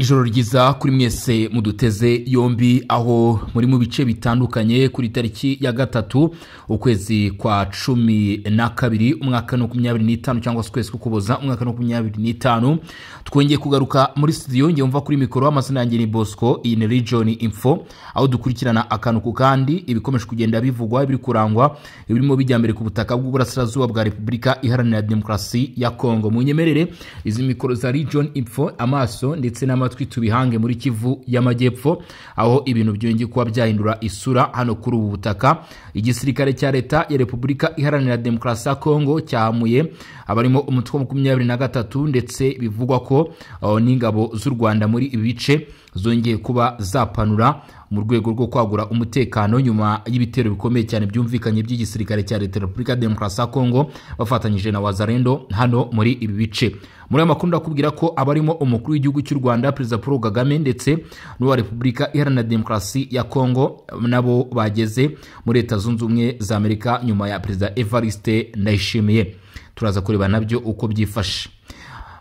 Ijoro ryiza kuri mwese muduteze yombi aho muri mu bice bitandukanye kuri tariki ya gatatu ukwezi kwa 12 umwaka 2025 cyangwa kwezi kukuboza umwaka 2025 twongeye kugaruka muri studio ngiye umva kuri mikoro amazina yanjye ni Bosco in Region Info aho dukurikirana akantu ku kandi ibikomeje kugenda bivugwa biri kurangwa ibirimo bijya mbere ku butaka bw'uburasirazuba bwa Repubulika Iharanira Demokarasi ya Kongo. Mu nyemerere izi mikoro za Region Info amaso ndetse n'amatwi tubihange muri Kivu y'Amajyepfo aho ibintu byongeye kuba byahindura isura hano kuri ubu butaka. Igisirikare cya leta ya Repubulika Iharanira Demokarasi ya Kongo cyahamuye abarimo umutwe wa 23 ndetse bivugwa ko n'ingabo z'u Rwanda muri ibice zongeye kuba zapanura mu rwego rwo kwagura umutekano nyuma y'ibitero bikomeye cyane byumvikanye by'igisirikare cya leta ya Repubulika Demokarasi ya Kongo bafatanyije na Wazalendo hano muri ibi bice. Muri amakuru ndakubwira ko abarimo umukuru w'igihugu cy'u Rwanda Perezida Paul Kagame ndetse n'uwa Repubulika Iharanira Demokarasi ya Kongo nabo bageze muri Leta Zunze Ubumwe za Amerika nyuma ya Perezida Evariste Ndayishimiye. Turaza kureba nabyo uko byifashe.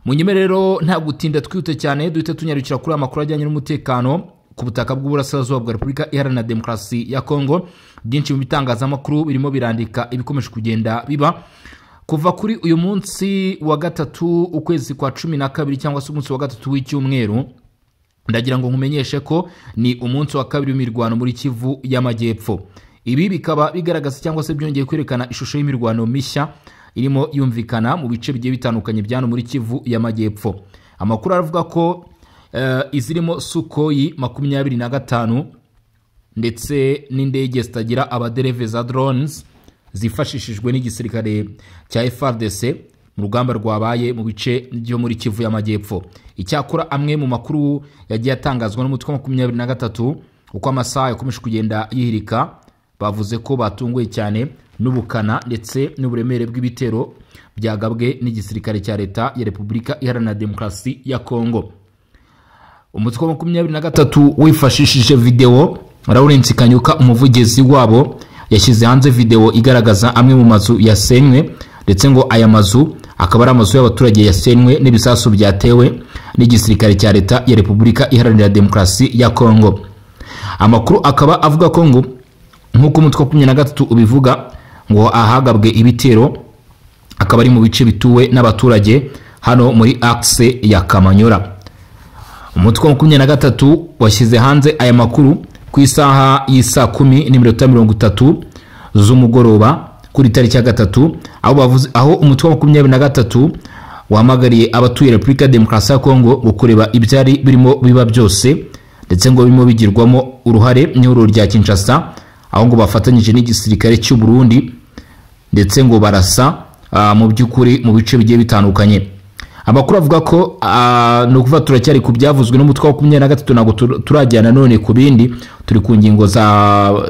Mu nyemerero nta gutinda twite cyane duhite tunyarukira kuri amakuru ajyanye n'umutekano ku butaka bw'uburasirazuba bwa Repubulika Iharanira Demokarasi ya Kongo. Byinshi mu bitangazamakuru birimo birandika ibikomeje kugenda biba kuva kuri uyu munsi wa gatatu ukwezi kwa 12 cyangwa se umunsi wa gatatu w'icyumweru. Ndagira ngo nkumenyeshe ko ni umunsi wa kabiri w'imirwano muri Kivu y'Amajyepfo. Ibi bikaba bigaragaza cyangwa se byongeye kwerekana ishusho y'imirwano mishya irimo yumvikana mu bice bigiye bitandukanye byano muri Kivu y'Amajyepfo. Amakuru aravuga ko izirimo Sukhoi 25 ndetse n'indege zitagira abadereve za drones zifashishijwe n'igisirikare cya FARDC mu rugamba rwabaye mu bice byo muri Kivu y'Amajyepfo. Icyakora amwe mu makuru yagiye atangazwa n'umutwe wa 23 uko amasaha yakomeje kugenda yihirika bavuze ko batunguye cyane n'ubukana ndetse n'uburemere bw'ibitero byagabwe n'igisirikare cya leta ya Repubulika Iharanira Demokarasi ya Kongo. Umutwe wa 23 wifashishije video Lawrence Kanyuka umuvugizi wabo yashyize hanze video igaragaza amwe mu mazu yasenywe ndetse ngo aya mazu akaba ari amazu y'abaturage yasenywe n'ibisasu byatewe n'igisirikare cya leta ya Repubulika Iharanira Demokarasi ya Kongo. Amakuru akaba avuga ko ngo nkuko umutwe wa 23 ubivuga ngo ahagabwe ibitero akaba ari mu bice bituwe n'abaturage hano muri axe ya Kamanyora. Umutwe wa 23 washyize hanze aya makuru ku isaha y'isa 10:30 z'umugoroba kuri tariki ya gatatu aho umutwe wa 23 wahamagariye abatuye Repubulika Demokarasi ya Kongo gukureba ibyari birimo biba byose ndetse ngo birimo bigirwamo uruhare n'ihuriro rya Kinshasa aho ngo bafatanyije n'igisirikare cy'u Burundi ndetse ngo barasa mu by'ukuri mu bice bigiye bitandukanye. Amakuru avuga ko no kuva turacyari ku byavuzwe n'umutwe wa 23 nago turajyana none ku bindi turi ku ngingo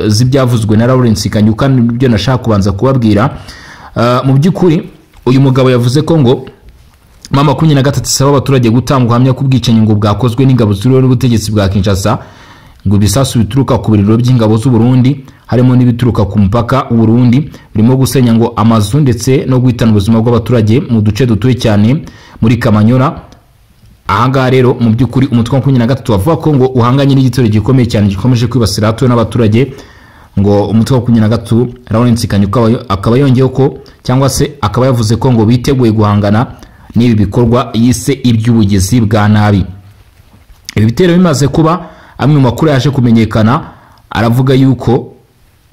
z'ibyavuzwe na Lawrence Kanyuka n'ibyo nashaka kubanza kubabwira. Mu by'ukuri uyu mugabo yavuze ko ngo mama 23 saba abaturage gutanga uhamya ku bwicanyi ngo bwakozwe n'ingabo z'uriho n'ubutegetsi bwa Kinshasa ngo bisasu bituruka ku biriro by'ingabo z'u Burundi harimo n'ibituruka ku mupaka w'u Burundi birimo gusenya ngo amazu ndetse no guhitana ubuzima bw'abaturage mu duce dutuye cyane muri Kamanyora. Ahangaha rero mu by'ukuri umutwe wa 23 wavuga ko ngo uhanganye n'igitero gikomeye cyane gikomeje kwibasira atuye n'abaturage ngo umutwe wa 23 Lawrence Kanyuka akaba yongeyeho ko cyangwa se akaba yavuze ko ngo biteguye guhangana n'ibi bikorwa yise iby'ubugizi bwa nabi. Ibi bitero bimaze kuba amwe mu makuru yaje kumenyekana aravuga yuko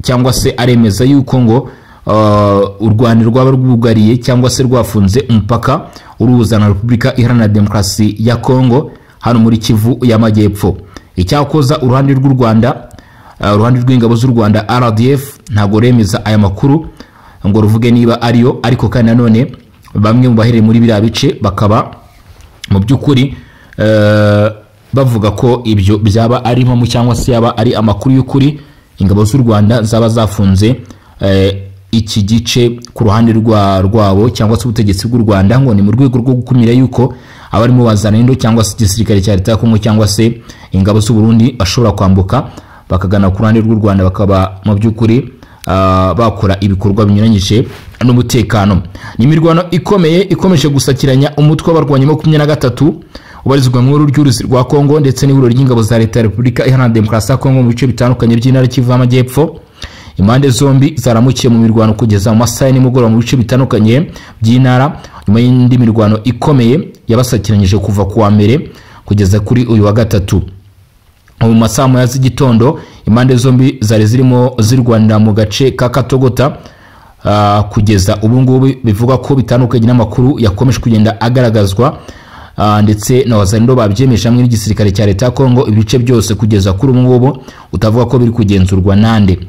cyangwa se aremeza yuko ngo u Rwanda rwaba rwugariye cyangwa se rwafunze umupaka uruhuza na Repubulika Iharanira Demokarasi ya Kongo hano muri Kivu y'Amajyepfo. Icyakoza uruhande rw'u Rwanda uruhande rw'ingabo z'u Rwanda RDF ntago remeza aya makuru ngo ruvuge niba ariyo, ariko kandi nanone bamwe mu bahereye muri biriya bice bakaba mu by'ukuri bavuga ko ibyo byaba ari impamo cyangwa se yaba ari amakuru y'ukuri ingabo z'u Rwanda zaba zafunze iki gice ku ruhande rwabo cyangwa se ubutegetsi bw'u Rwanda ngo ni mu rwego rwo gukumira yuko abarimo Wazalendo cyangwa se igisirikare cya leta ya Kongo cyangwa se ingabo z'u Burundi bashobora kwambuka bakagana ku ruhande rw'u Rwanda bakaba mu by'ukuri bakora ibikorwa binyuranyije n'umutekano. Ni imirwano ikomeye ikomeje gusakiranya umutwe w'abarwanyi 23 ubarizwa mu ry'uruzi rwa Kongo ndetse n'ihuriro ry'ingabo za leta ya Repubulika Iharanira Demokarasi ya Kongo mu bice bitandukanye by'intara Kivu y'Amajyepfo. Impande zombi zaramukiye mu mirwano kugeza mu masaha y'imugoroba mu bice bitandukanye by'intara, nyuma y'indi mirwano ikomeye yabasakiranyije kuva ku wa mbere kugeza kuri uyu wa gatatu. Mu masaha ya z'igitondo impande zombi zari zirimo zirwanira mu gace ka Katogota. Kugeza ubu ngubu bivuga ko bitandukanye n'amakuru yakomeje kugenda agaragazwa, ndetse na wazalendo babyemeje hamwe n'igisirikare cya leta ya Kongo. Ibice byose kugeza kuri ubu ngubu utavuga ko biri kugenzurwa nande.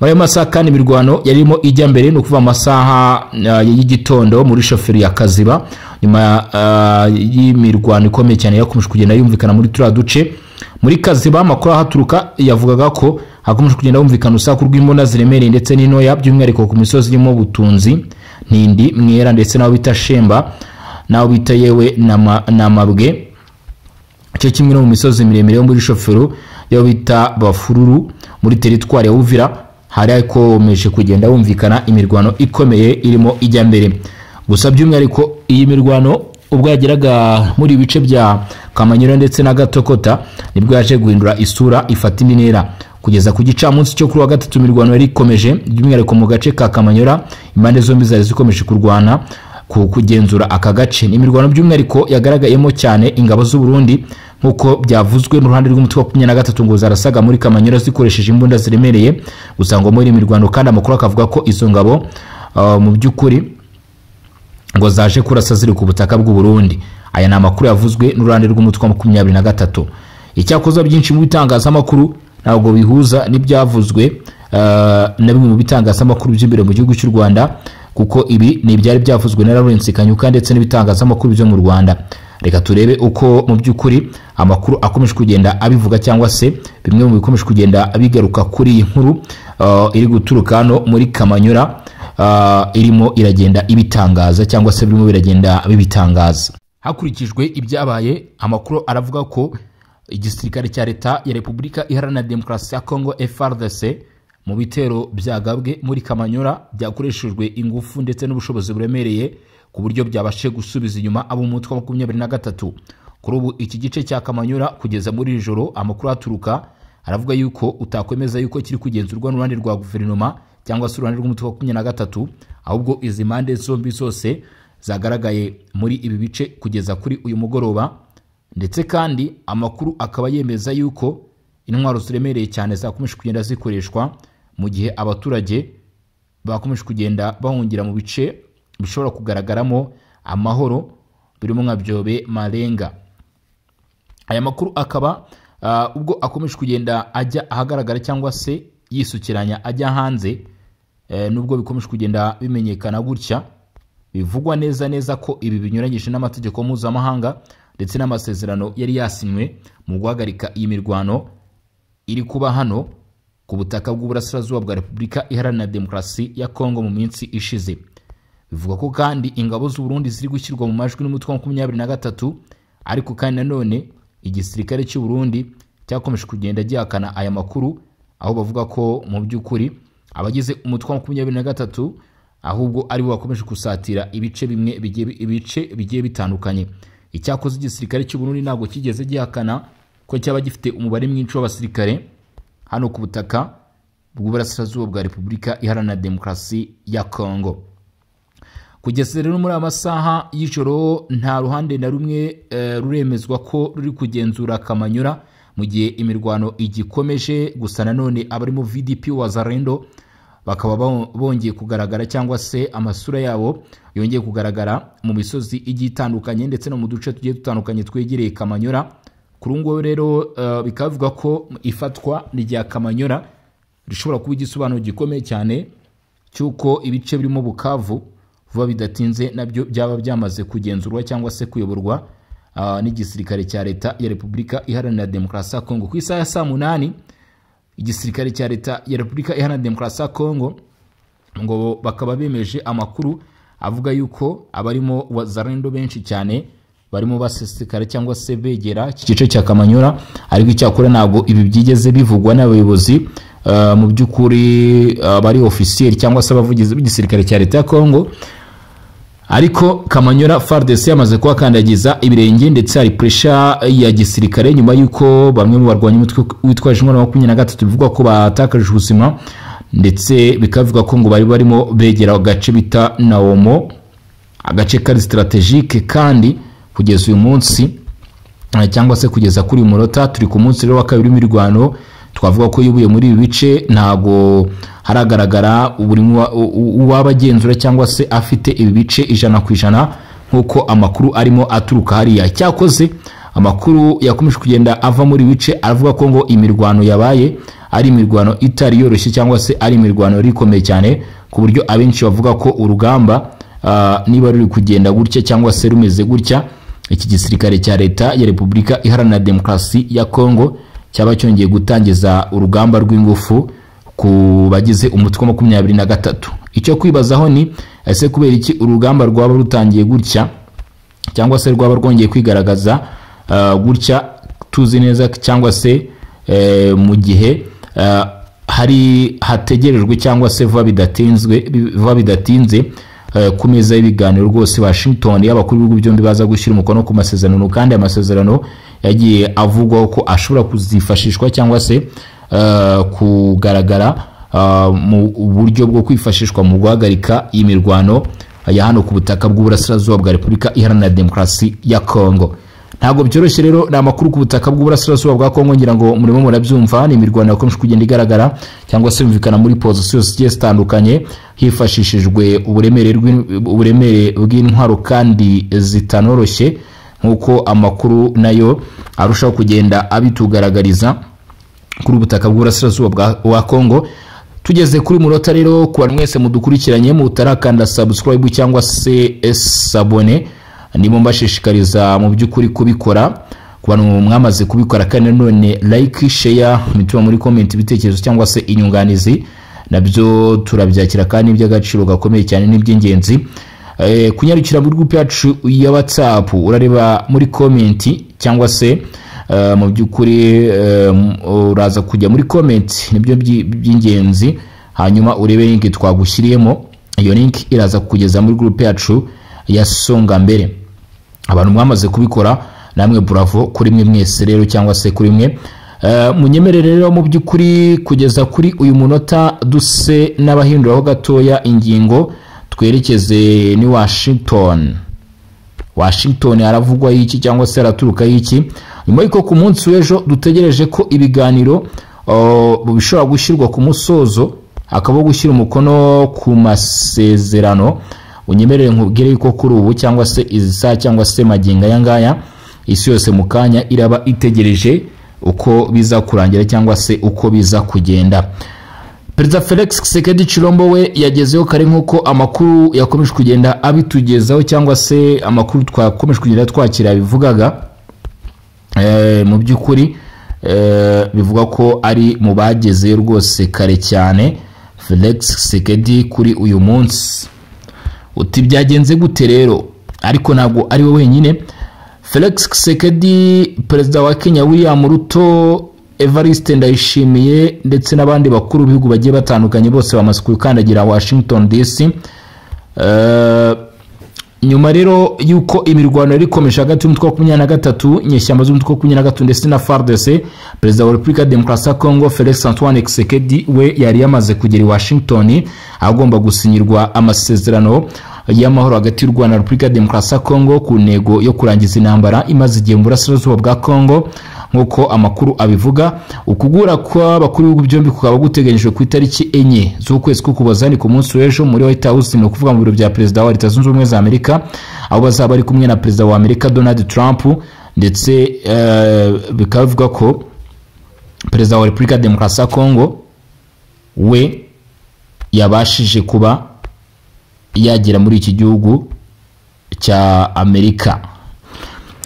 Muri masaha kandi imirwano yarimo ijya mbere no kuva amasaha y'igitondo muri shoferi ya Kaziba, nyuma y'imirwano ikomeye cyane yakomeje kugenda yumvikana muri turiya duce. Muri Kaziba amakuru ahaturuka yavugaga ko hakomeje kugenda humvikana urusaku rw'imbunda ziremereye ndetse n'intoya, by'umwihariko ku misozi irimo Butunzi, Ntindi, Mwera ndetse n'aho bita Shemba, n'aho bita yewe n'Amabwe, cyo kimwe no mu misozi miremire yo muri shofero yo bita Bafururu muri teritwari ya Uvira. Hari akomeje kugenda humvikana imirwano ikomeye irimo ijya mbere. Gusa by'umwihariko iyi mirwano ubwo yageraga muri bice bya Kamanyura ndetse na Gatokota nibwo yaje guhindura isura ifata indi ntera. Kugeza ku gicamunsi cyo kuri wa gatatu imirwano yari ikomeje, by'umwihariko mu gace ka Kamanyura impande zombi zari zikomeje kurwana kugenzura aka gace. Imirwano by'umwihariko yagaragayemo cyane ingabo z'u Burundi nkuko byavuzwe n'uruhande rw'umutwe wa 23 ngo zarasaga muri Kamanyura zikoresheje imbunda ziremereye. Gusa ngo muri imirwano kandi amakuru akavuga ko izo ngabo mu by'ukuri ngo zaje kurasa ziri ku butaka bw'u Burundi. Aya ni amakuru yavuzwe n'uruhande rw'umutwe wa 23. Icyakoza byinshi mu bitangazamakuru ntabwo bihuza n'ibyavuzwe na bimwe mu bitangazamakuru by'imbere mu gihugu cy'u Rwanda, kuko ibi ni byari byavuzwe na Lawrence Kanyuka ndetse n'ibitangazamakuru byo mu Rwanda. Reka turebe uko mu by'ukuri amakuru akomeje kugenda abivuga, cyangwa se bimwe mu bikomeje kugenda abigaruka kuri iyi nkuru iri guturuka hano muri Kamanyura, irimo iragenda ibitangaza cyangwa se birimo biragenda bibitangaza. Hakurikijwe ibyabaye, amakuru aravuga ko igisirikare cya leta ya Repubulika Iharanira Demokarasi ya Kongo FARDC mu bitero byagabwe muri Kamanyura byakoreshejwe ingufu ndetse n'ubushobozi buremereye ku buryo byabashe gusubiza inyuma abo umutwe wa 23. Kuri ubu iki gice cya Kamanyura kugeza muri ijoro amakuru aturuka aravuga yuko utakwemeza yuko kiri kugenzurwa n'uruhande rwa guverinoma cyangwa se uruhande rw'umutwe wa 23, ahubwo izi mande zombi zose zagaragaye muri ibi bice kugeza kuri uyu mugoroba. Ndetse kandi amakuru akaba yemeza yuko intwaro ziremereye cyane zakomeje kugenda zikoreshwa mu gihe abaturage bakomeje kugenda bahungira mu bice bishobora kugaragaramo amahoro birimo nka Byobe, Marenga. Aya makuru akaba ubwo akomeje kugenda ajya ahagaragara cyangwa se yisukiranya ajya hanze, nubwo bikomeje kugenda bimenyekana gutya, bivugwa neza ko ibi binyuranyije n'amategeko mpuzamahanga ndetse n'amasezerano yari yasinywe mu guhagarika iyi mirwano iri kuba hano ku butaka bw'uburasirazuba bwa Repubulika Iharanira Demokarasi ya Kongo mu minsi ishize. Bivuga ko kandi ingabo z'u Burundi ziri gushyirwa mu majwi n'umutwe wa 23, ariko kandi nanone igisirikare cy'u Burundi cyakomeje kugenda gihakana aya makuru, aho bavuga ko mu by'ukuri abagize umutwe wa 23 ahubwo ari bo bakomeje kusatira ibice bigiye bitandukanye. Icyakoze igisirikare cy'u Burundi ntabwo kigeze gihakana ko cyaba gifite umubare mwinshi w'abasirikare hano ku butaka bw'uburasirazuba bwa Repubulika Iharanira Demokarasi ya Kongo. Kugeza rero muri amasaha y'ijoro nta ruhande na rumwe ruremezwa ko ruri kugenzura Kamanyura mu gihe imirwano igikomeje. Gusa nanone abarimo VDP wazalendo bakaba bongeye kugaragara cyangwa se amasura yabo yongeye kugaragara mu misozi igiye itandukanye ndetse no mu duce tugiye dutandukanye twegereye Kamanyura. Kuri ngo rero bikavuga ko ifatwa rya Kamanyura rishobora kuba igisobanuro gikomeye cyane cyuko ibice birimo Bukavu vuba bidatinze nabyo byaba byamaze kugenzurwa cyangwa se kuyoborwa n'igisirikare cya leta ya Repubulika Iharanira Demokarasi ya Kongo. Ku isaha ya saa 8 igisirikare cya leta ya Repubulika Iharanira Demokarasi ya Kongo ngo bakaba bemeje amakuru avuga yuko abarimo wazalendo benshi cyane barimo basesekara cyangwa se begera iki gice cya Kamanyura, ariko icyakora ntabwo ibi byigeze bivugwa n'abayobozi mu by'ukuri bari officiel cyangwa se abavugizi b'igisirikare cya leta ya Kongo. ariko Kamanyola FARDC yamaze kubakandagiza ibirenge ndetse hari pressure ya gisirikare nyuma yuko bamwe mu barwanyi umutwe witwaje intwaro 23 bivugwa ko batakaje ubuzima ndetse bikavuga ko ngo bari barimo begera agace bita Naomo, agace kari strategique kandi kugeza uyu munsi cyangwa se kugeza kuri uyu munota turi ku munsi rero wa kabiri w'imirwano twavuga ko yubuye muri ibi bice ntago haragaragara uwabagenzura cyangwa se afite ibi bice 100% nkuko amakuru arimo aturuka hariya. Cyakoze amakuru yakomeje kugenda ava muri bice avuga ko ngo imirwano yabaye ari imirwano itari yoroshye cyangwa se ari imirwano rikomeye cyane ku buryo abenshi bavuga ko urugamba niba ruri kugenda gutya cyangwa se rumeze gutya iki gisirikare cya leta ya Repubulika Iharanira Demokarasi ya Kongo cyaba cyongeye gutangiza urugamba rw'ingufu ku bagize umutwe wa 23. Icyo kwibazaho ni ese kubera iki urugamba rwaba rutangiye gutya cyangwa se rwaba rwongeye kwigaragaza gutya tuzi neza cyangwa se mu gihe hari hategerejwe cyangwa se vuba bidatinze ku meza y'ibiganiro rwose Washington y'abakuru b'ibihugu byombi baza gushyira umukono ku masezerano kandi amasezerano yagiye avugwaho ko ashobora kuzifashishwa cyangwa se kugaragara mu buryo bwo kwifashishwa mu guhagarika imirwano ya hano ku butaka bw'uburasirazuba bwa Repubulika Iharanira Demokarasi ya Kongo. Ntago byoroshye rero na makuru ku butaka bw'uburasirazuba bwa Kongo ngira ngo murimo murabyumva ni imirwano yakomeje kugenda igaragara cyangwa se bimvikana muri positions zigiye zitandukanye hifashishijwe uburemere bw'intwaro kandi zitanoroshye nkuko amakuru nayo arushaho kugenda abitugaragariza kuri ubutaka bw'uburasirazuba bwa Kongo. Tugeze kuri munota rero ku bantu mwese mudukurikiranye mutarakanda subscribe cyangwa se s'abone ndimo mbashishikariza mu by'ukuri kubikora ku bantu mwamaze kubikora kandi none like share mituma muri comment ibitekerezo cyangwa se inyunganizi nabyo turabyakira kandi iby'agaciro gakomeye cyane n'iby'ingenzi. Kunyarukira muri group yacu ya WhatsApp urareba muri comment cyangwa se mu by'ukuri uraza kujya muri comment nibyo by'ingenzi hanyuma urebe link twagushyiriyemo. Iyo link iraza kugeza muri group yacu ya Songa Mbere. Abantu mwamaze kubikora namwe bravo kuri mwe mwese rero cyangwa se kuri mwe. Munyemerere rero mu by'ukuri kugeza kuri uyu munota duse n'abahinduraho gatoya ingingo twerekeze ni Washington aravugwa iki cyangwa se araturuka iki nyuma y'uko ku munsi w'ejo dutegereje ko ibiganiro bishobora gushyirwa ku musozo akaba gushyira umukono ku masezerano. Unyemerere nkubwire yuko kuri ubu cyangwa se izisa cyangwa se maginga yangaya isi yose mukanya iraba itegereje uko biza kurangira cyangwa se uko biza kugenda. Perezida Felix Tshisekedi Tshilombo we yagezeho kare nkuko amakuru yakomeje kugenda abitugezaho cyangwa se amakuru twakomeje kugenda twakira bivugaga mu by'ukuri bivuga ko ari mu bageze rwose kare cyane. Felix Tshisekedi kuri uyu munsi uti byagenze gute rero ariko ntabwo ari we wenyine. Felix Tshisekedi, perezida wa Kenya William Ruto, Evariste Ndayishimiye ndetse n'abandi bakuru b'ibihugu bagiye batandukanye bose bamaze kukandagira Washington DC. Nyuma rero yuko imirwano ikomeje hagati y'umutwe wa 23 nyeshyamba z'umutwe wa 23 ndetse na FARDC, perezida wa Repubulika Demokarasi ya Kongo Felix Antoine Tshisekedi we yari yamaze kugera i Washington agomba gusinyirwa amasezerano y'amahoro hagati y'u Rwanda na Repubulika Demokarasi ya Kongo ku ntego yo kurangiza intambara imaze igihe mu burasirazuba bwa Kongo. Nkuko amakuru abivuga ukugura kwa bakuru b'ibihugu byombi kukaba guteganyijwe ku itariki 4 z'ukwezi k'Ukuboza ku munsi w'ejo muri White House, no kuvuga mu biro bya perezida wa Leta Zunze Ubumwe za Amerika, aho bazaba ari kumwe na perezida wa Amerika Donald Trump ndetse bikavuga ko perezida wa Repubulika Demokarasi ya Kongo we yabashije kuba yagera muri iki gihugu cya Amerika.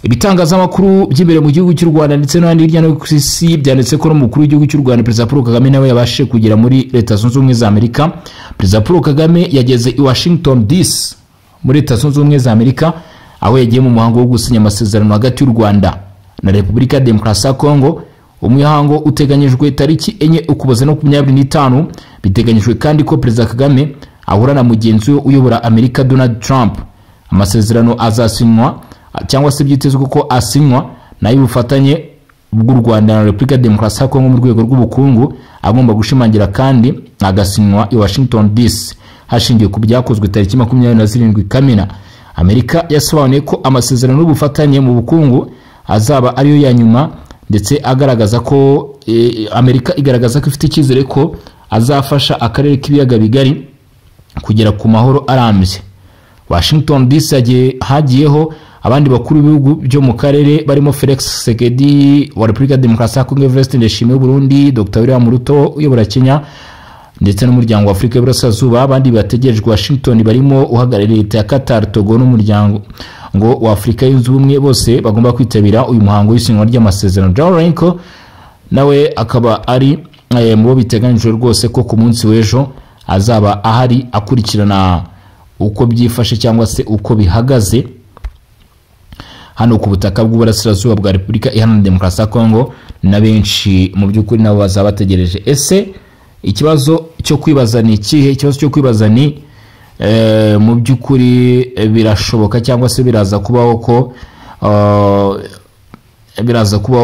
Ibitangazamakuru by'imbere mu gihugu cy'u Rwanda ndetse n'andi hirya no ku isi byanditse ko n'umukuru w'igihugu cy'u Rwanda Perezida Paul Kagame nawe yabashije kugera muri Leta Zunze Ubumwe za Amerika. Perezida Paul Kagame yageze i Washington DC muri Leta Zunze Ubumwe za Amerika, aho yagiye mu muhango wo gusinya amasezerano hagati y'u Rwanda na Repubulika Demokarasi ya Kongo. Umuhango uteganyijwe tariki 4 Ukuboza no 2025. Biteganyijwe kandi ko Perezida Kagame ahura na mugenzi we uyobora Amerika Donald Trump amasezerano azasinywa cyangwa se byitezwe ko asinywa nayo ubufatanye bw'u Rwanda na Republika Demokarasi ya Kongo mu rwego rw'ubukungu agomba gushimangira kandi agasinywa i Washington DC hashingiye ku byakozwe tariki 27 Kamena. Amerika yasobanuye ko amasezerano y'ubufatanye mu bukungu azaba ariyo ya nyuma, ndetse agaragaza ko Amerika igaragaza ko ifite icyizere ko azafasha akarere k'ibiyaga bigari kugera ku mahoro arambye. Washington DC hagiyeho abandi bakuru b'ibihugu byo mu karere barimo Felix Tshisekedi wa Republika Demokarasi ya Kongo, Evariste Ndayishimiye w'u Burundi, Dr William Ruto uyobora Kenya ndetse n'umuryango wa Afrika y'Iburasirazuba. Abandi bategerejwe Washington barimo uhagarariye leta ya Qatar, Togo n'umuryango wa Afrika yunze ubumwe, bose bagomba kwitabira uyu muhango w'isinywa ry'amasezerano. John Renko nawe akaba ari mu bo biteganyijwe rwose ko ku munsi w'ejo azaba ahari akurikirana uko byifashe cyangwa se uko bihagaze hano ku butaka bw'uburasirazuba bwa Repubulika Iharanira Demokarasi ya Kongo, na benshi mu by'ukuri nabo bazaba bategereje. Ese ikibazo cyo kwibaza ni ikihe? Ikibazo cyo kwibaza ni mu by'ukuri birashoboka cyangwa se biraza kubaho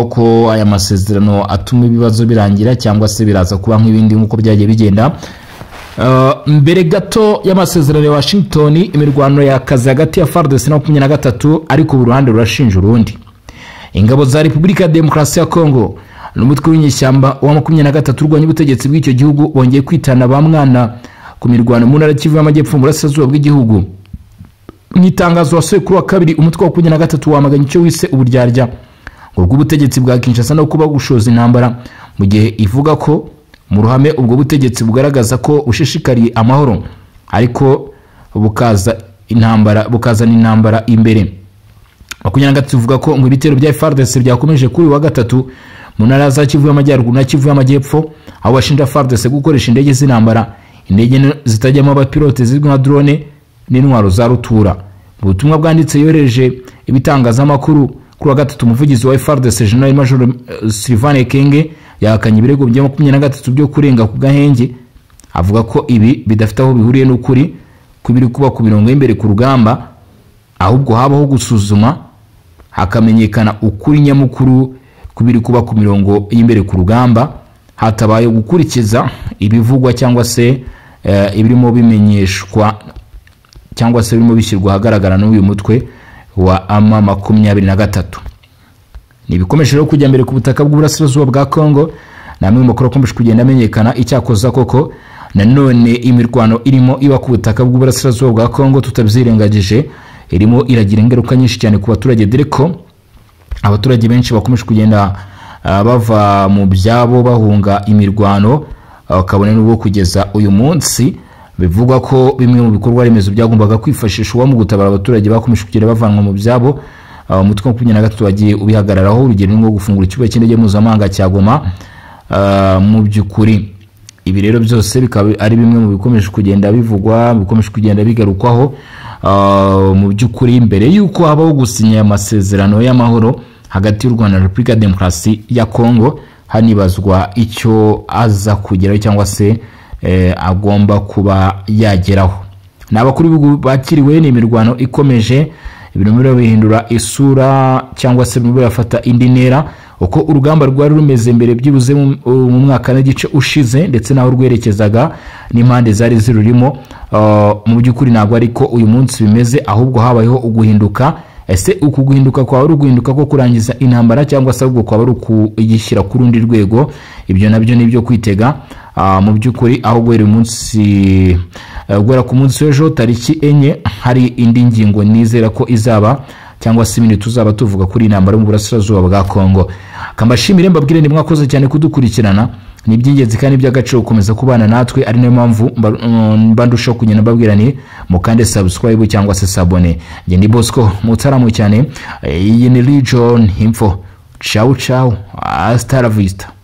ko aya masezerano atuma ibibazo birangira, cyangwa se biraza kuba nk'ibindi nk'uko byagiye bigenda mbere gato y'amasezerano ya Washington. Imirwano yakaze hagati ya FARDC na 23 ariko buri ruhande rurashinja urundi. Ingabo za Repubulika ya Demokarasi ya Kongo n'umutwe w'inyeshyamba wa 23 urwanya ubutegetsi bw'icyo gihugu bongeye kwitana ba mwana ku mirwano mu ntara Kivu y'Amajyepfo mu burasirazuba bw'igihugu. Mu itangazo wasohoye kuri wa kabiri, umutwe wa 23 wamaganye icyo wise uburyarya bw'ubutegetsi bwa Kinshasa no kuba gushoza intambara, mu gihe ivuga ko mu ruhame ubwo butegetsi bugaragaza ko ushishikariye amahoro ariko bukazana intambara imbere. 23 ivuga ko mu bitero bya FARDC byakomeje kuri wa gatatu mu ntara za Kivu y'Amajyaruguru na Kivu y'Amajyepfo, aho bashinja FARDC gukoresha indege z'intambara, indege zitajyamo abapilote zizwi nka drone n'intwaro za rutura. Mu butumwa bwanditse yohereje ibitangazamakuru kuri wa gatatu, umuvugizi wa FARDC General Major Sylvain Ekenge yakanye ibirego bya 23 byo kurenga ku gahenge, avuga ko ibi bidafite aho bihuriye n'ukuri kubiri kuba ku mirongo y'imbere ku rugamba, ahubwo habaho gusuzuma hakamenyekana ukuri nyamukuru kubiri kuba ku mirongo y'imbere ku rugamba, hatabaye gukurikiza ibivugwa cyangwa se ibirimo bimenyeshwa cyangwa se birimo bishyirwa ahagaragara n'uyu mutwe wa M23. Nibikomeje rero kujya mbere ku butaka bw'uburasirazuba bwa Kongo, namwe mu makuru akomeje kugenda amenyekana icyakoza koko nanone imirwano irimo iba ku butaka bw'uburasirazuba bwa Kongo tutabyirengagije irimo iragira ingaruka nyinshi cyane ku baturage, dore ko abaturage benshi bakomeje kugenda bava mu byabo bahunga imirwano, kabone n'ubwo kugeza uyu munsi bivugwa ko bimwe mu bikorwa remezo byagombaga kwifashishwa mu gutabara abaturage bakomeje kugenda bavanwa mu byabo. Umutwe wa 23 wagiye ubihagararaho, urugero ngo gufungura ikibuga cy'indege mpuzamahanga cya Goma. Mu by'ukuri ibi rero byose bikaba ari bimwe mu bikomeje kugenda bivugwa, bikomeje kugenda bigarukwaho mu by'ukuri mbere yuko habaho gusinya amasezerano y'amahoro hagati y'u Rwanda na Repubulika Demokarasi ya Kongo, hanibazwa icyo aza kugeraho cyangwa se agomba kuba yageraho. N'abakuru bakiriwe ni imirwano ikomeje, ibintu biro bihindura isura cyangwa se birafata indi ntera uko urugamba rwari rumeze mbere byibuze mu mwaka n'igice ushize, ndetse naho rwerekezaga n'impande zari zirurimo. Mu by'ukuri ntabwo ariko uyu munsi bimeze, ahubwo habayeho uguhinduka. Ese uku guhinduka kwa ari uguhinduka ko kurangiza intambara cyangwa se ahubwo kwa ari ukugishyira ku rundi rwego? Ibyo nabyo nibyo kwitega mu by'ukuri, aho guhera umunsi guhera ku munsi w'ejo tariki 4 hari indi ngingo nizera ko izaba cyangwa se ibindi tuzaba tuvuga kuri intambara mu burasirazuba bwa Kongo. Kambashimire mbabwire ni mwakoze cyane kudukurikirana, ni by'ingenzi kandi by'agaciro gukomeza kubana natwe, ari nayo mpamvu mbandusha kugenda mbabwira ni mukande subscribe cyangwa se sabone. Nge ndi Bosco Mutaramu cyane, iyi ni Legion Info. Ciao ciao, hasta la vista.